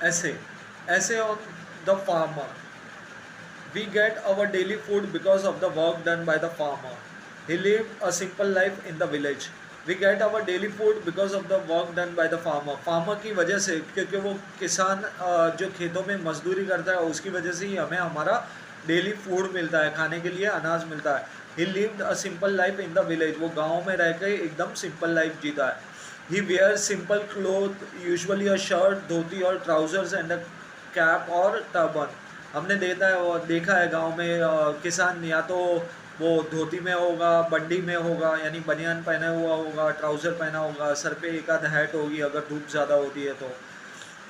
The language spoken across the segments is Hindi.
ऐसे ऐसे on the farmer, we get our daily food because of the work done by the farmer. He lived a simple life in the village. We get our daily food because of the work done by the farmer. Farmer की वजह से, क्योंकि वो किसान जो खेतों में मजदूरी करता है उसकी वजह से ही हमें हमारा डेली फूड मिलता है, खाने के लिए अनाज मिलता है. ही lived a simple life in the village. वो गाँव में रह के एकदम सिंपल लाइफ जीता है. He wear simple cloth, usually a shirt, dhoti और ट्राउजर्स एंड अ कैप और टर्बन. हमने देखा है गांव में किसान या तो वो धोती में होगा, बंडी में होगा यानी बनियान पहना हुआ होगा, ट्राउज़र पहना होगा, सर पे एक आध हैट होगी अगर धूप ज़्यादा होती है तो.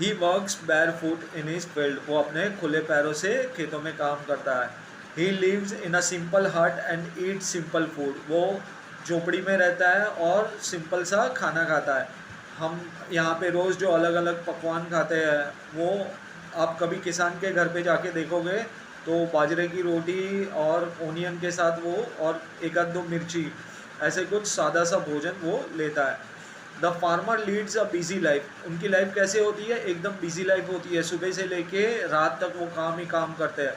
ही वर्क्स बैर फुट इन हिज फील्ड. वो अपने खुले पैरों से खेतों में काम करता है. He lives in a simple hut and eat simple food. वो झोपड़ी में रहता है और सिंपल सा खाना खाता है. हम यहाँ पे रोज़ जो अलग अलग पकवान खाते हैं वो आप कभी किसान के घर पे जाके देखोगे तो बाजरे की रोटी और ओनियन के साथ वो और एक आध दो मिर्ची, ऐसे कुछ सादा सा भोजन वो लेता है. The farmer leads a busy life. उनकी लाइफ कैसे होती है? एकदम बिजी लाइफ होती है. सुबह से लेके रात तक वो काम ही काम करते हैं.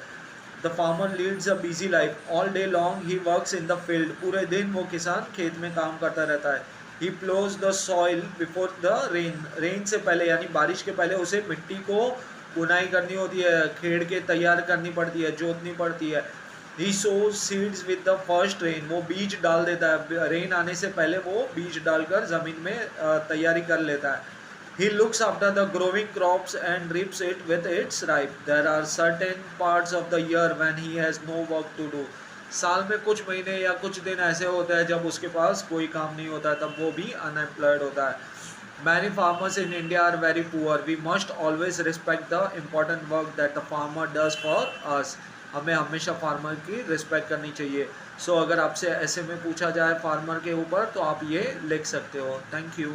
The farmer leads a busy life. All day long he works in the field. पूरे दिन वो किसान खेत में काम करता रहता है. He plows the soil before the rain. Rain से पहले यानी बारिश के पहले उसे मिट्टी को बुनाई करनी होती है, खेड़ के तैयार करनी पड़ती है, जोतनी पड़ती है. He sows seeds with the first rain. वो बीज डाल देता है, रेन आने से पहले वो बीज डालकर ज़मीन में तैयारी कर लेता है. He looks after the growing crops and reaps it with its ripe. There are certain parts of the year when he has no work to do. साल में कुछ महीने या कुछ दिन ऐसे होते हैं जब उसके पास कोई काम नहीं होता है, तब वो भी अनएम्प्लॉयड होता है. Many farmers in India are very poor. We must always respect the important work that the farmer does for us. हमें हमेशा फार्मर की रिस्पेक्ट करनी चाहिए. अगर आपसे ऐसे में पूछा जाए फार्मर के ऊपर तो आप ये लिख सकते हो. Thank you.